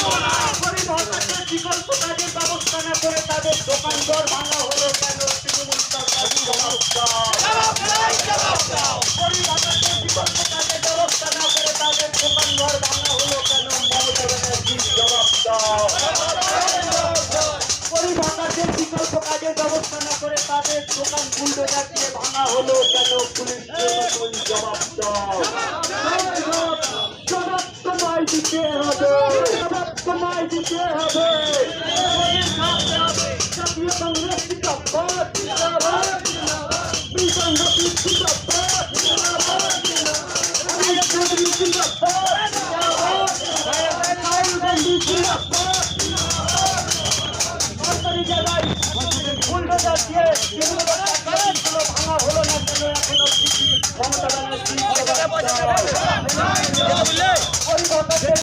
পরিবহনের বিকল্প কাজের ব্যবস্থা না করে তাদের দোকানঘর ভাঙা হলো কেন? তৃণমূল সরকার জবাব দাও। পরিবহনের বিকল্প কাজের ব্যবস্থা না করে তাদের দোকানঘর ভাঙা হলো কেন? মমতা ব্যানার্জি জবাব দাও। পরিবহনের বিকল্প কাজের ব্যবস্থা না করে তাদের দোকান বুলডোজার দিয়ে ভাঙা হলো কেন? পুলিশ জবাব দাও। জবাব তোমায় দিতে হবে, জবাব তোমায় দিতে হবে। জাতীয় কংগ্রেস জিন্দাবাদ, বিজেপি জিন্দাবাদ, মোদী জিন্দাবাদ, রাহুল গান্ধী জিন্দাবাদ। সরকারি জায়গায় বুলডোজার দিয়ে ভাঙা হলো না কেন? এখনো মমতা ব্যানার্জি